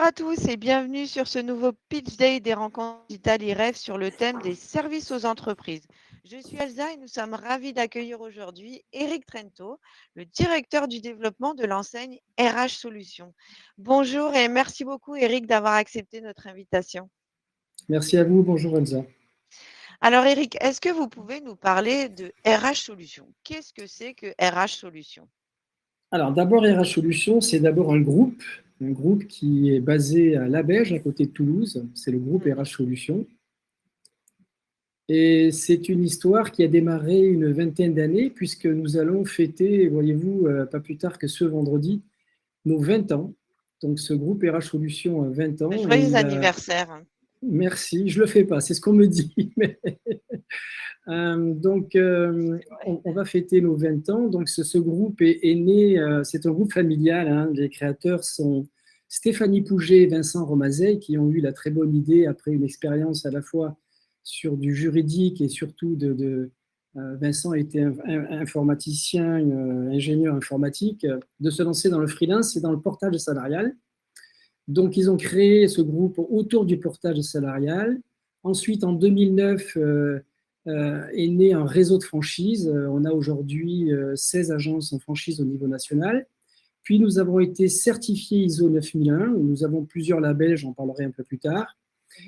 à tous et bienvenue sur ce nouveau Pitch Day des rencontres digitales IREF sur le thème des services aux entreprises. Je suis Elsa et nous sommes ravis d'accueillir aujourd'hui Eric Trento, le directeur du développement de l'enseigne RH Solutions. Bonjour et merci beaucoup Eric d'avoir accepté notre invitation. Merci à vous, bonjour Elsa. Alors Eric, est-ce que vous pouvez nous parler de RH Solutions? Qu'est-ce que c'est que RH Solutions? Alors d'abord, RH Solutions, c'est d'abord un groupe qui est basé à Labège, à côté de Toulouse. C'est le groupe RH Solutions. Et c'est une histoire qui a démarré une vingtaine d'années, puisque nous allons fêter, voyez-vous, pas plus tard que ce vendredi, nos 20 ans. Donc ce groupe RH Solutions a 20 ans. Joyeux anniversaire. Merci, je ne le fais pas, c'est ce qu'on me dit. On va fêter nos 20 ans. Donc, ce groupe est né, c'est un groupe familial. Hein. Les créateurs sont Stéphanie Pouget et Vincent Romazet, qui ont eu la très bonne idée, après une expérience à la fois sur du juridique et surtout Vincent était informaticien, ingénieur informatique, de se lancer dans le freelance et dans le portage salarial. Donc, ils ont créé ce groupe autour du portage salarial. Ensuite, en 2009, est né un réseau de franchise. On a aujourd'hui 16 agences en franchise au niveau national. Puis, nous avons été certifiés ISO 9001. Nous avons plusieurs labels, j'en parlerai un peu plus tard.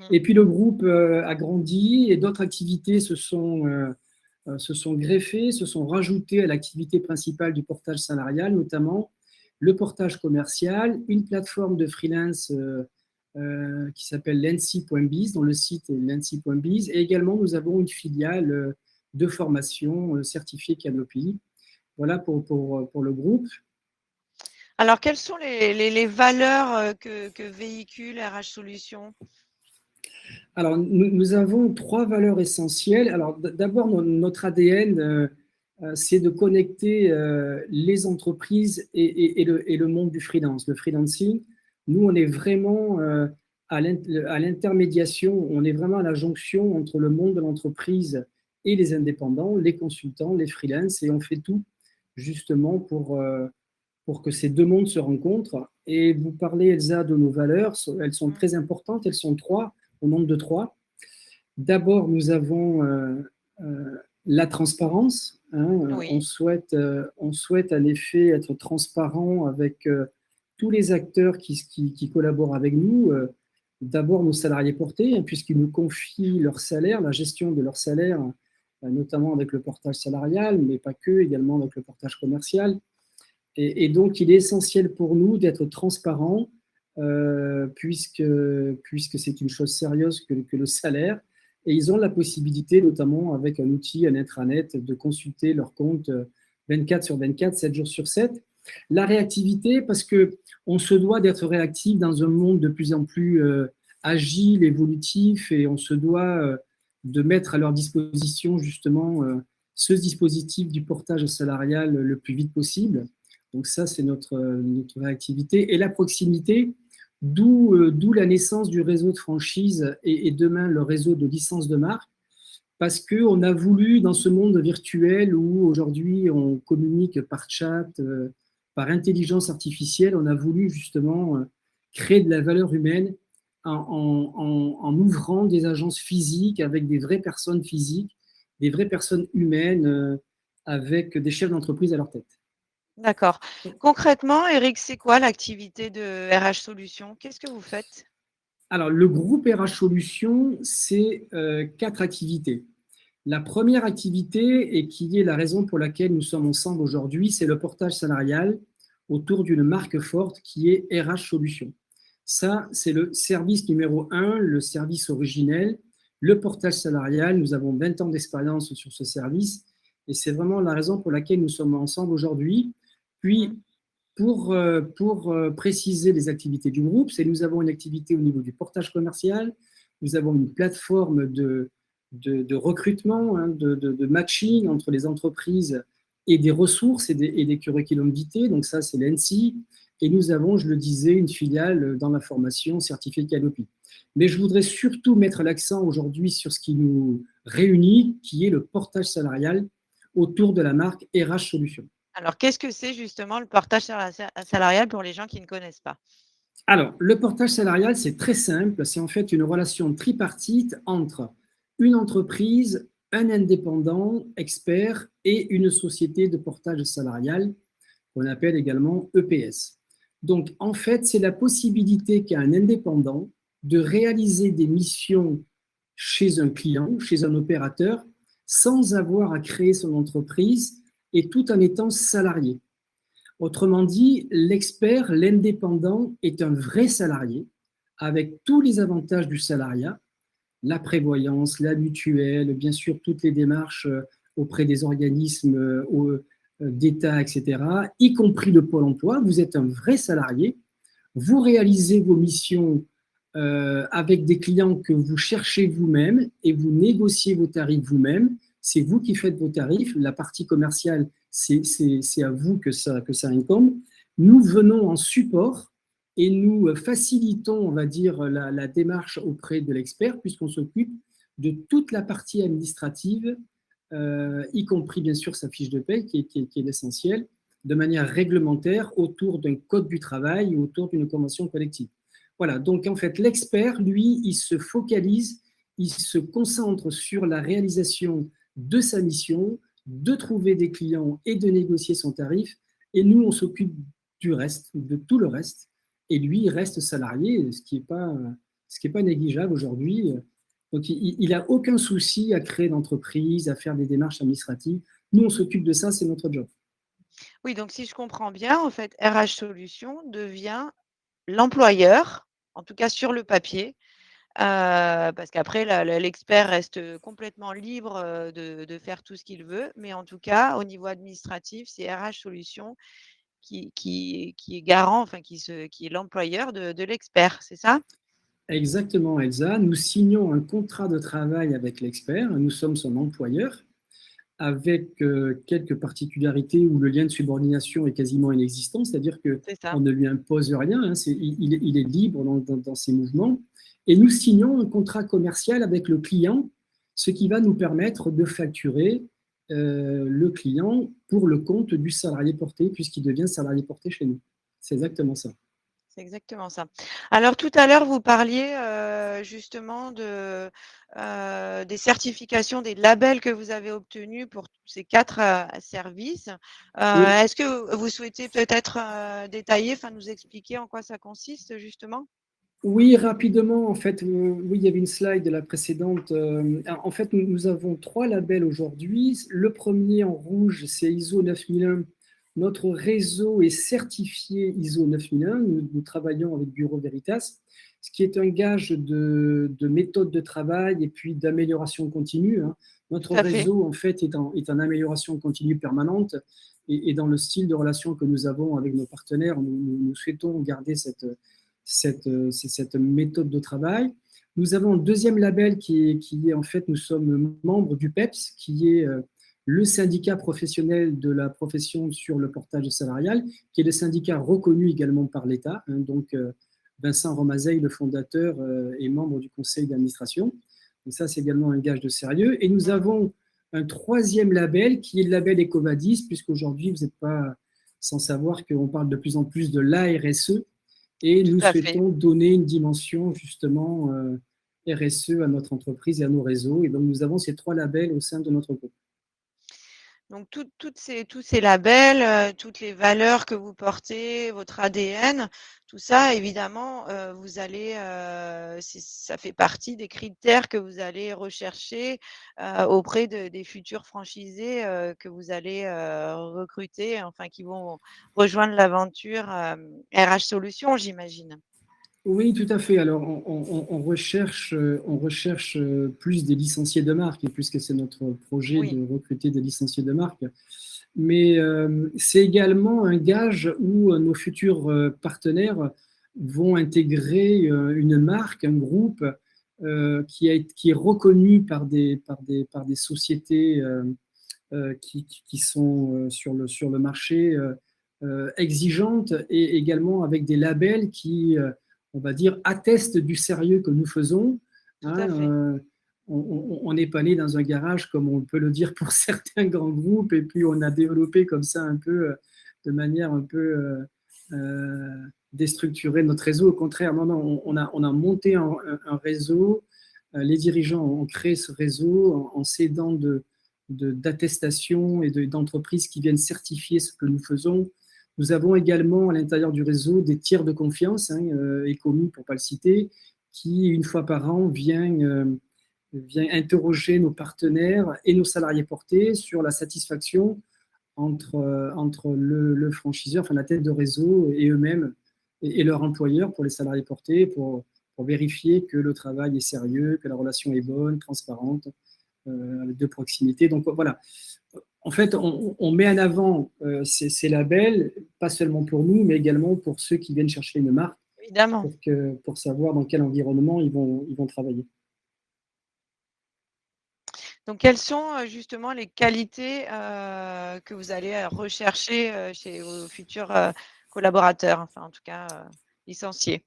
Et puis, le groupe a grandi et d'autres activités se sont greffées, se sont rajoutées à l'activité principale du portage salarial, notamment le portage commercial, une plateforme de freelance qui s'appelle lency.biz, dont le site est lency.biz, et également nous avons une filiale de formation certifiée Canopy. Voilà pour le groupe. Alors, quelles sont les valeurs que véhicule RH Solutions? Alors, nous avons 3 valeurs essentielles. Alors, d'abord, notre ADN, c'est de connecter les entreprises et le monde du freelance, le freelancing. Nous, on est vraiment à l'intermédiation, on est vraiment à la jonction entre le monde de l'entreprise et les indépendants, les consultants, les freelances, et on fait tout justement pour que ces deux mondes se rencontrent. Et vous parlez, Elsa, de nos valeurs, elles sont très importantes, elles sont 3, au nombre de 3. D'abord, nous avons la transparence. Hein. Oui. On souhaite en effet être transparent avec tous les acteurs qui collaborent avec nous. D'abord, nos salariés portés, hein, puisqu'ils nous confient leur salaire, la gestion de leur salaire, notamment avec le portage salarial, mais pas que, également avec le portage commercial. Et donc, il est essentiel pour nous d'être transparent, puisque c'est une chose sérieuse que le salaire. Et ils ont la possibilité, notamment avec un outil, un intranet, de consulter leur compte 24 sur 24, 7 jours sur 7. La réactivité, parce qu'on se doit d'être réactif dans un monde de plus en plus agile, évolutif, et on se doit de mettre à leur disposition justement ce dispositif du portage salarial le plus vite possible. Donc ça, c'est notre réactivité. Et la proximité, d'où la naissance du réseau de franchise et demain le réseau de licence de marque, parce qu'on a voulu, dans ce monde virtuel où aujourd'hui on communique par chat, par intelligence artificielle, on a voulu justement créer de la valeur humaine en ouvrant des agences physiques avec des vraies personnes physiques, des vraies personnes humaines avec des chefs d'entreprise à leur tête. D'accord. Concrètement, Eric, c'est quoi l'activité de RH Solutions? Qu'est-ce que vous faites? Alors, le groupe RH Solutions, c'est 4 activités. La première activité, et qui est la raison pour laquelle nous sommes ensemble aujourd'hui, c'est le portage salarial autour d'une marque forte qui est RH Solutions. Ça, c'est le service numéro 1, le service originel, le portage salarial. Nous avons 20 ans d'expérience sur ce service et c'est vraiment la raison pour laquelle nous sommes ensemble aujourd'hui. Puis, pour préciser les activités du groupe, c'est nous avons une activité au niveau du portage commercial, nous avons une plateforme de recrutement, hein, de matching entre les entreprises et des ressources et des curriculum vitae, donc ça c'est l'ENSI, et nous avons, je le disais, une filiale dans la formation certifiée Canopy. Mais je voudrais surtout mettre l'accent aujourd'hui sur ce qui nous réunit, qui est le portage salarial autour de la marque RH Solutions. Alors, qu'est-ce que c'est justement le portage salarial pour les gens qui ne connaissent pas? Alors, le portage salarial, c'est très simple. C'est en fait une relation tripartite entre une entreprise, un indépendant, expert et une société de portage salarial qu'on appelle également EPS. Donc, en fait, c'est la possibilité qu'a un indépendant de réaliser des missions chez un client, chez un opérateur, sans avoir à créer son entreprise et tout en étant salarié. Autrement dit, l'expert, l'indépendant, est un vrai salarié avec tous les avantages du salariat, la prévoyance, la mutuelle, bien sûr toutes les démarches auprès des organismes d'État, etc., y compris le Pôle emploi. Vous êtes un vrai salarié, vous réalisez vos missions avec des clients que vous cherchez vous-même et vous négociez vos tarifs vous-même. C'est vous qui faites vos tarifs. La partie commerciale, c'est à vous que ça incombe. Nous venons en support et nous facilitons, on va dire, la démarche auprès de l'expert puisqu'on s'occupe de toute la partie administrative, y compris bien sûr sa fiche de paie qui est l'essentiel, de manière réglementaire autour d'un code du travail ou autour d'une convention collective. Voilà, donc en fait, l'expert, lui, il se focalise, il se concentre sur la réalisation de sa mission, de trouver des clients et de négocier son tarif. Et nous, on s'occupe du reste, de tout le reste. Et lui, il reste salarié, ce qui n'est pas négligeable aujourd'hui. Donc, il n'a aucun souci à créer d'entreprise, à faire des démarches administratives. Nous, on s'occupe de ça, c'est notre job. Oui, donc si je comprends bien, en fait, RH Solutions devient l'employeur, en tout cas sur le papier, parce qu'après l'expert reste complètement libre, de faire tout ce qu'il veut. Mais en tout cas, au niveau administratif, c'est RH Solutions qui est garant, enfin qui est l'employeur de l'expert, c'est ça? Exactement, Elsa. Nous signons un contrat de travail avec l'expert. Nous sommes son employeur avec quelques particularités où le lien de subordination est quasiment inexistant, c'est-à-dire C'est qu'on ça. ne lui impose rien, hein, il est libre dans ses mouvements. Et nous signons un contrat commercial avec le client, ce qui va nous permettre de facturer le client pour le compte du salarié porté, puisqu'il devient salarié porté chez nous. C'est exactement ça. C'est exactement ça. Alors tout à l'heure, vous parliez, justement des certifications, des labels que vous avez obtenus pour ces 4 services. Oui, Est-ce que vous souhaitez peut-être, détailler, enfin nous expliquer en quoi ça consiste justement? oui, rapidement, en fait, oui, il y avait une slide de la précédente. En fait, nous avons 3 labels aujourd'hui. Le premier en rouge, c'est ISO 9001. Notre réseau est certifié ISO 9001. Nous travaillons avec Bureau Veritas, ce qui est un gage de méthode de travail et puis d'amélioration continue, hein. Tout Notre à fait. réseau, en fait, est en amélioration continue permanente et dans le style de relation que nous avons avec nos partenaires, nous souhaitons garder cette méthode de travail. Nous avons un deuxième label qui est en fait, nous sommes membres du PEPS, qui est le syndicat professionnel de la profession sur le portage salarial, qui est le syndicat reconnu également par l'État. Hein, donc, Vincent Romazeil, le fondateur, est membre du conseil d'administration. Donc ça, c'est également un gage de sérieux. Et nous Mmh. avons un troisième label, qui est le label EcoVadis, puisqu'aujourd'hui, vous n'êtes pas sans savoir qu'on parle de plus en plus de l'ARSE, et Tout nous à fait. souhaitons donner une dimension justement RSE à notre entreprise et à nos réseaux. Et donc nous avons ces 3 labels au sein de notre groupe. Donc tous ces labels, toutes les valeurs que vous portez, votre ADN, tout ça évidemment, vous allez, ça fait partie des critères que vous allez rechercher, auprès des futurs franchisés, que vous allez, recruter, enfin qui vont rejoindre l'aventure, RH Solutions, j'imagine? Oui, tout à fait. Alors, on recherche plus des licenciés de marque, puisque c'est notre projet Oui, de recruter des licenciés de marque. Mais c'est également un gage où nos futurs partenaires vont intégrer une marque, un groupe qui est reconnu par des sociétés qui sont sur le marché exigeantes et également avec des labels qui, on va dire, attestent du sérieux que nous faisons. tout Hein, à fait. on n'est pas né dans un garage, comme on peut le dire pour certains grands groupes, et puis on a développé comme ça un peu, de manière un peu déstructurer notre réseau. Au contraire, non, non, on a monté un réseau. Les dirigeants ont créé ce réseau en s'aidant d'attestations et d'entreprises qui viennent certifier ce que nous faisons. Nous avons également à l'intérieur du réseau des tiers de confiance, Ecomi pour ne pas le citer, qui une fois par an vient interroger nos partenaires et nos salariés portés sur la satisfaction entre le franchiseur, enfin la tête de réseau et eux-mêmes et leur employeur pour les salariés portés pour vérifier que le travail est sérieux, que la relation est bonne, transparente, de proximité. Donc voilà. En fait, on met en avant ces labels, pas seulement pour nous, mais également pour ceux qui viennent chercher une marque, Évidemment. pour savoir dans quel environnement ils vont travailler. Donc, quelles sont justement les qualités que vous allez rechercher chez vos futurs collaborateurs, enfin en tout cas licenciés?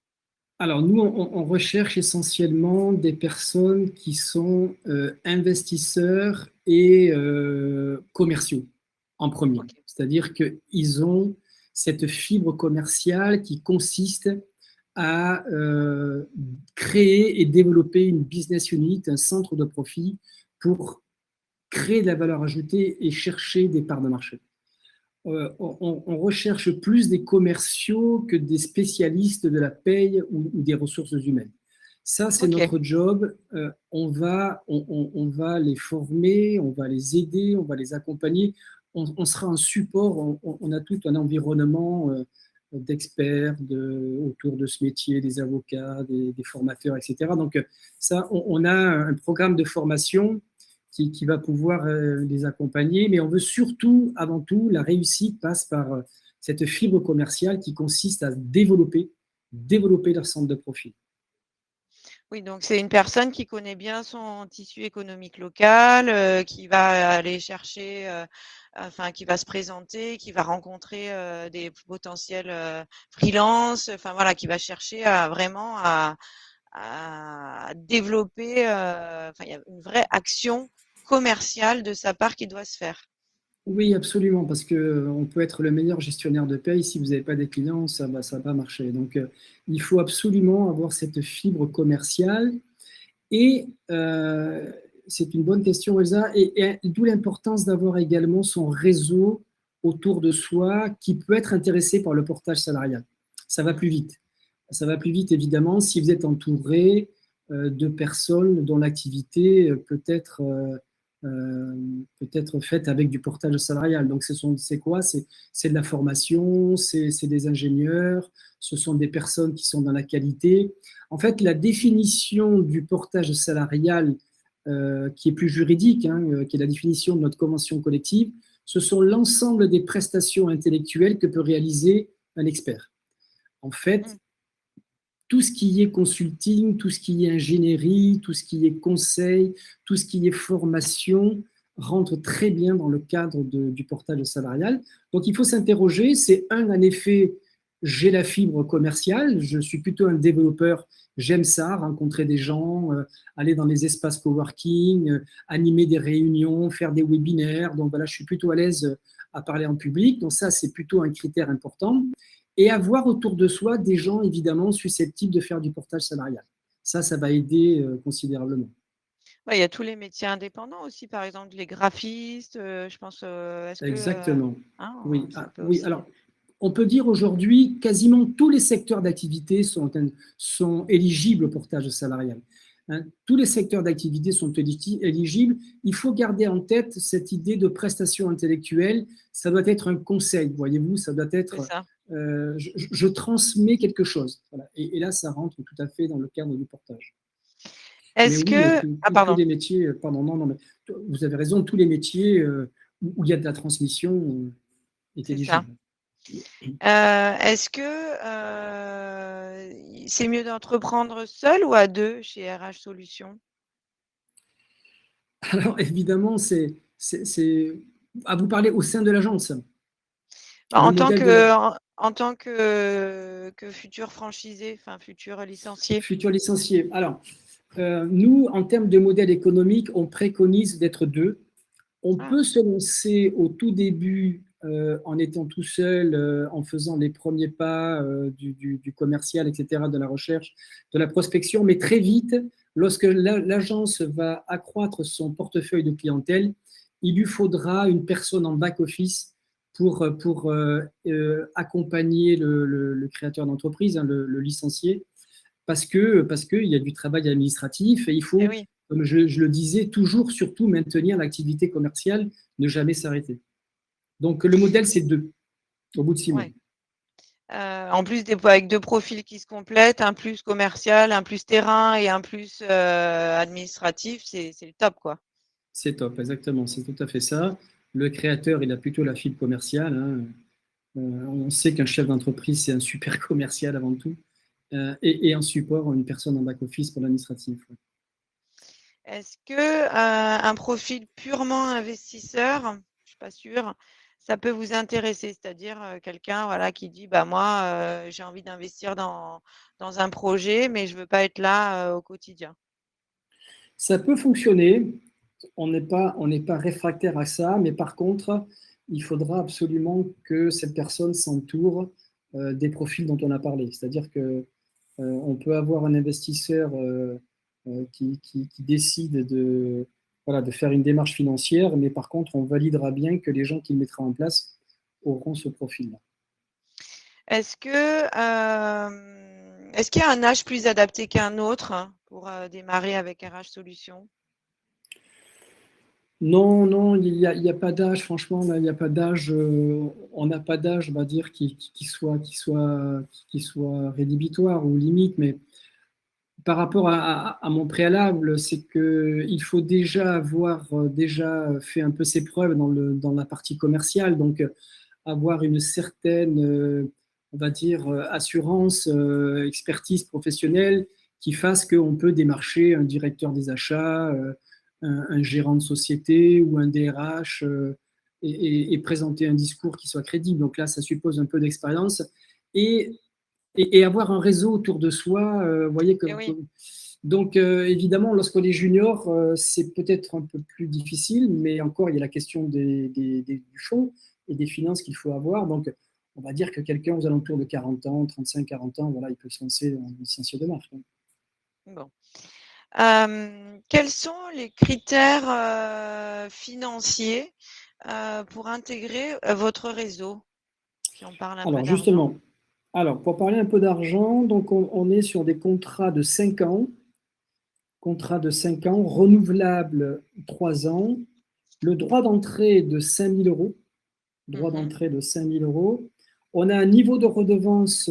Alors nous, on recherche essentiellement des personnes qui sont investisseurs et commerciaux en premier. Ok. C'est-à-dire qu'ils ont cette fibre commerciale qui consiste à créer et développer une business unit, un centre de profit pour créer de la valeur ajoutée et chercher des parts de marché. On recherche plus des commerciaux que des spécialistes de la paye ou des ressources humaines. Ça, c'est notre job. On va les former, on va les aider, on va les accompagner. On sera un support. On a tout un environnement d'experts autour de ce métier, des avocats, des formateurs, etc. Donc, ça, on a un programme de formation qui va pouvoir les accompagner. Mais on veut surtout, avant tout, la réussite passe par cette fibre commerciale qui consiste à développer leur centre de profit. Oui, donc c'est une personne qui connaît bien son tissu économique local, qui va aller chercher, enfin qui va se présenter, qui va rencontrer des potentiels freelance, enfin voilà, qui va chercher vraiment à développer, enfin il y a une vraie action commerciale de sa part qui doit se faire. Oui, absolument, parce qu'on peut être le meilleur gestionnaire de paye, si vous n'avez pas des clients, ça va pas marcher. Donc, il faut absolument avoir cette fibre commerciale. Et c'est une bonne question, Elsa, et d'où l'importance d'avoir également son réseau autour de soi qui peut être intéressé par le portage salarial. Ça va plus vite. Ça va plus vite, évidemment, si vous êtes entouré de personnes dont l'activité peut-être faite avec du portage salarial. Donc, c'est quoi? C'est de la formation, c'est des ingénieurs, ce sont des personnes qui sont dans la qualité. En fait, la définition du portage salarial, qui est plus juridique, qui est la définition de notre convention collective, ce sont l'ensemble des prestations intellectuelles que peut réaliser un expert. En fait, tout ce qui est consulting, tout ce qui est ingénierie, tout ce qui est conseil, tout ce qui est formation rentre très bien dans le cadre du portage salarial. Donc, il faut s'interroger, c'est en effet, j'ai la fibre commerciale, je suis plutôt un développeur, j'aime ça, rencontrer des gens, aller dans les espaces coworking, animer des réunions, faire des webinaires. Donc voilà, je suis plutôt à l'aise à parler en public. Donc ça, c'est plutôt un critère important. Et avoir autour de soi des gens, évidemment, susceptibles de faire du portage salarial. Ça va aider considérablement. Ouais, il y a tous les métiers indépendants aussi, par exemple les graphistes, je pense, est-ce que Exactement. Oui, ça peut oui. aussi. Alors, on peut dire aujourd'hui, quasiment tous les secteurs d'activité sont éligibles au portage salarial. Tous les secteurs d'activité sont éligibles. Il faut garder en tête cette idée de prestation intellectuelle. Ça doit être un conseil, voyez-vous, ça doit être Ça. je transmets quelque chose. Voilà. Et là, ça rentre tout à fait dans le cadre du portage. Mais Est-ce oui, que tous les métiers, pardon, non, mais vous avez raison, tous les métiers où il y a de la transmission est c'est ça. éligible. Est-ce que c'est mieux d'entreprendre seul ou à deux chez RH Solutions? Alors évidemment, vous parlez au sein de l'agence. Le En tant modèle de que, la en tant que futur franchisé, enfin futur licencié. futur licencié. Alors, nous, en termes de modèle économique, on préconise d'être deux. On peut se lancer au tout début en étant tout seul, en faisant les premiers pas du commercial, etc., de la recherche, de la prospection, mais très vite, lorsque l'agence va accroître son portefeuille de clientèle, il lui faudra une personne en back-office pour accompagner le créateur d'entreprise, hein, le licencié, parce qu'il y a du travail administratif et il Eh faut, oui, comme je le disais, toujours, surtout maintenir l'activité commerciale, ne jamais s'arrêter. Donc, le modèle, c'est 2, au bout de 6 mois. ouais. En plus avec 2 profils qui se complètent, un plus commercial, un plus terrain et un plus, administratif, c'est le top, quoi. C'est top, exactement, c'est tout à fait ça. Le créateur, il a plutôt la fibre commerciale, hein. On sait qu'un chef d'entreprise, c'est un super commercial avant tout. Et en support, une personne en back-office pour l'administratif. Ouais. Est-ce que, un profil purement investisseur, je ne suis pas sûre, ça peut vous intéresser? C'est-à-dire, quelqu'un, voilà, qui dit: «Bah, moi, j'ai envie d'investir dans un projet, mais je ne veux pas être là, au quotidien». Ça peut fonctionner, on n'est pas réfractaire à ça, mais par contre, il faudra absolument que cette personne s'entoure des profils dont on a parlé. C'est-à-dire que on peut avoir un investisseur qui décide voilà, de faire une démarche financière, mais par contre, on validera bien que les gens qu'il mettra en place auront ce profil-là. Est-ce que, est-ce qu'il y a un âge plus adapté qu'un autre, hein, pour, démarrer avec RH Solutions? Non, non, il y a pas d'âge, franchement, là, il n'y a pas d'âge, on n'a pas d'âge, on va dire, qui soit rédhibitoire ou limite, mais par rapport à mon préalable, c'est qu'il faut déjà avoir déjà fait un peu ses preuves dans la partie commerciale, donc avoir une certaine, on va dire, assurance, expertise professionnelle qui fasse qu'on peut démarcher un directeur des achats, un gérant de société ou un DRH et présenter un discours qui soit crédible. Donc là, ça suppose un peu d'expérience. Et et avoir un réseau autour de soi. Vous voyez Eh oui. donc, évidemment, lorsqu'on est junior, c'est peut-être un peu plus difficile, mais encore, il y a la question du fonds et des finances qu'il faut avoir. Donc, on va dire que quelqu'un aux alentours de 40 ans, 35-40 ans, voilà, il peut se lancer en licencié de marque. Bon. Quels sont les critères, financiers, pour intégrer, votre réseau? Si on parle un peu Alors, d'argent. justement, pour parler un peu d'argent, donc on est sur des contrats de 5 ans, renouvelables 3 ans, le droit d'entrée de 5 000 euros, droit Mmh. d'entrée de 5 000 euros. On a un niveau de redevance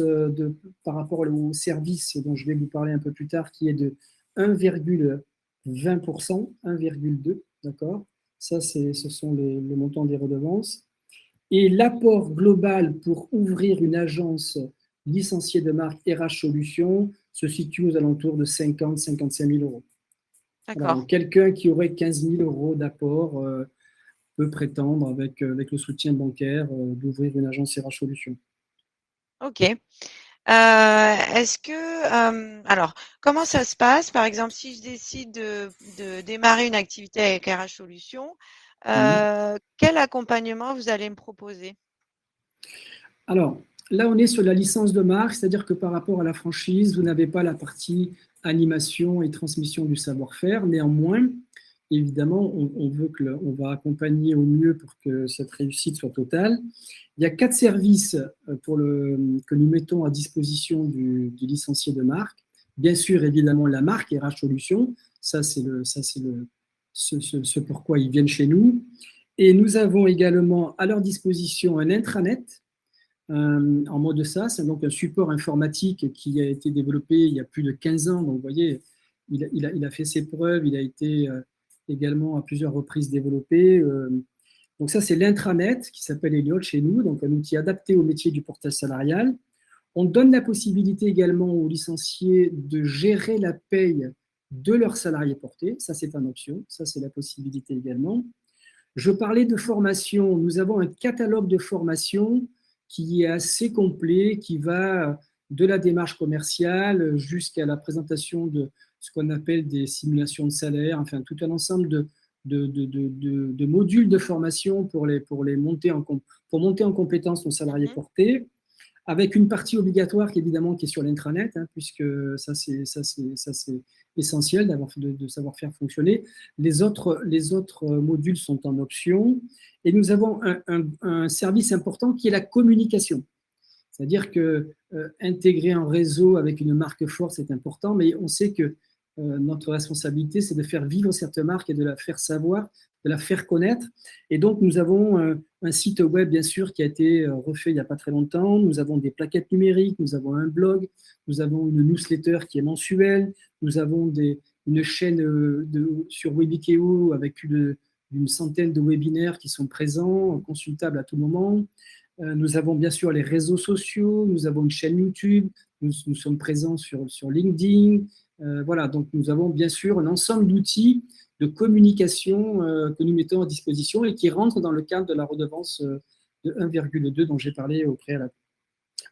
par rapport au service dont je vais vous parler un peu plus tard qui est de 1,20%, 1,2, d'accord. Ça, ce sont le montant des redevances. Et l'apport global pour ouvrir une agence licenciée de marque RH Solutions se situe aux alentours de 50-55 000 euros. Voilà, D'accord. donc quelqu'un qui aurait 15 000 euros d'apport peut prétendre, avec le soutien bancaire, d'ouvrir une agence RH Solutions. OK. Est-ce que, alors, comment ça se passe? Par exemple, si je décide de démarrer une activité avec RH Solutions, Mmh. quel accompagnement vous allez me proposer? Alors, là, on est sur la licence de marque, c'est-à-dire que par rapport à la franchise, vous n'avez pas la partie animation et transmission du savoir-faire. Néanmoins, évidemment, on va accompagner au mieux pour que cette réussite soit totale. Il y a 4 services que nous mettons à disposition du licencié de marque. Bien sûr, évidemment, la marque RH Solutions, ce pourquoi ils viennent chez nous. Et nous avons également à leur disposition un intranet en mode SaaS, c'est donc un support informatique qui a été développé il y a plus de 15 ans. Donc, vous voyez, il a fait ses preuves, il a été également à plusieurs reprises développé. Donc, ça, c'est l'intranet qui s'appelle Elliott chez nous, donc un outil adapté au métier du portage salarial. On donne la possibilité également aux licenciés de gérer la paye de leurs salariés portés. Ça, c'est une option. Ça, c'est la possibilité également. Je parlais de formation. Nous avons un catalogue de formation qui est assez complet, qui va de la démarche commerciale jusqu'à la présentation de ce qu'on appelle des simulations de salaire, enfin tout un ensemble de modules de formation pour monter en compétences nos salariés portés, avec une partie obligatoire évidemment qui est sur l'intranet, hein, puisque ça c'est essentiel de savoir faire fonctionner. Les autres modules sont en option, et nous avons un service important qui est la communication. C'est-à-dire que intégrer un réseau avec une marque forte, c'est important, mais on sait que notre responsabilité, c'est de faire vivre cette marque et de la faire savoir, de la faire connaître. Et donc, nous avons un site web, bien sûr, qui a été refait il n'y a pas très longtemps. Nous avons des plaquettes numériques, nous avons un blog, nous avons une newsletter qui est mensuelle, nous avons une chaîne sur Webikeo avec une centaine de webinaires qui sont présents, consultables à tout moment. Nous avons bien sûr les réseaux sociaux, nous avons une chaîne YouTube, nous sommes présents sur LinkedIn. Voilà, donc nous avons bien sûr un ensemble d'outils de communication que nous mettons à disposition et qui rentrent dans le cadre de la redevance de 1,2 dont j'ai parlé au préalable.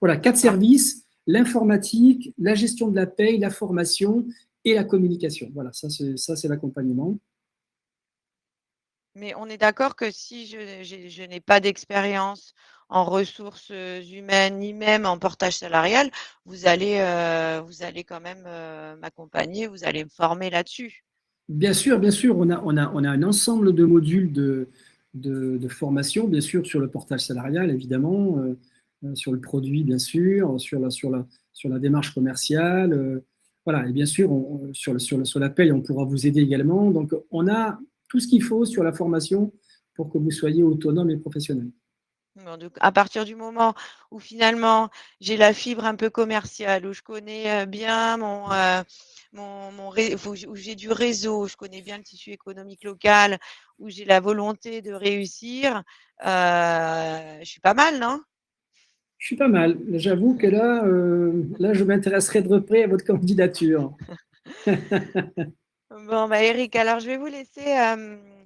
Voilà, 4 services, l'informatique, la gestion de la paye, la formation et la communication. Voilà, ça c'est l'accompagnement. Mais on est d'accord que si je n'ai pas d'expérience en ressources humaines, ni même en portage salarial, vous allez quand même m'accompagner, vous allez me former là-dessus. Bien sûr, on a un ensemble de modules de formation, bien sûr, sur le portage salarial, évidemment, sur le produit, bien sûr, sur la démarche commerciale. Voilà, et bien sûr, sur la paye, on pourra vous aider également. Donc, on a tout ce qu'il faut sur la formation pour que vous soyez autonome et professionnel. Donc, à partir du moment où finalement j'ai la fibre un peu commerciale, où je connais bien où j'ai du réseau, je connais bien le tissu économique local, où j'ai la volonté de réussir, je suis pas mal, non? Je suis pas mal. J'avoue que là, je m'intéresserai de près à votre candidature. Bon, bah Eric, alors je vais vous laisser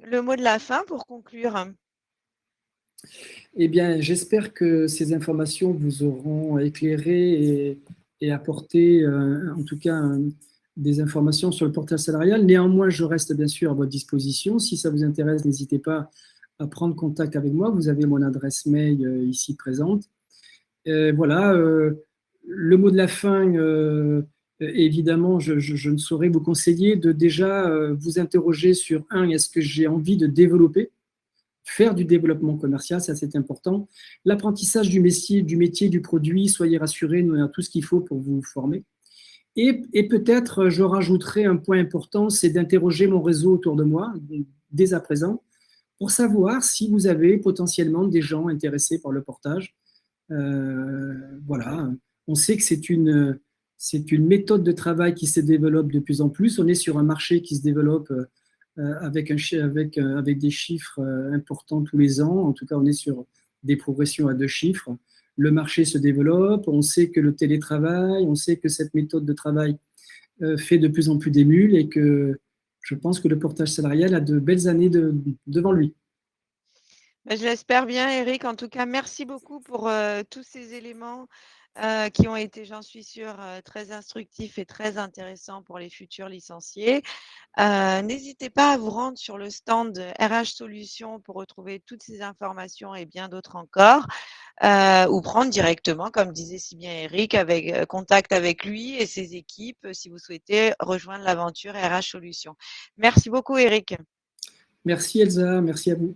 le mot de la fin pour conclure. Eh bien, j'espère que ces informations vous auront éclairé et apporté, en tout cas, des informations sur le portage salarial. Néanmoins, je reste bien sûr à votre disposition. Si ça vous intéresse, n'hésitez pas à prendre contact avec moi. Vous avez mon adresse mail ici présente. Voilà, le mot de la fin, évidemment, je ne saurais vous conseiller de déjà vous interroger sur est-ce que j'ai envie de développer, faire du développement commercial, ça c'est important. L'apprentissage du métier, du produit, soyez rassurés, nous avons tout ce qu'il faut pour vous former. Et peut-être, je rajouterai un point important, c'est d'interroger mon réseau autour de moi, dès à présent, pour savoir si vous avez potentiellement des gens intéressés par le portage. Voilà, on sait que c'est une méthode de travail qui se développe de plus en plus. On est sur un marché qui se développe avec des chiffres importants tous les ans. En tout cas, on est sur des progressions à 2 chiffres. Le marché se développe, on sait que le télétravail, on sait que cette méthode de travail fait de plus en plus d'émules et que je pense que le portage salarial a de belles années devant lui. Je l'espère bien, Eric. En tout cas, merci beaucoup pour tous ces éléments qui ont été, j'en suis sûre, très instructifs et très intéressants pour les futurs licenciés. N'hésitez pas à vous rendre sur le stand RH Solutions pour retrouver toutes ces informations et bien d'autres encore, ou prendre directement, comme disait si bien Eric, avec contact avec lui et ses équipes si vous souhaitez rejoindre l'aventure RH Solutions. Merci beaucoup, Eric. Merci Elsa, merci à vous.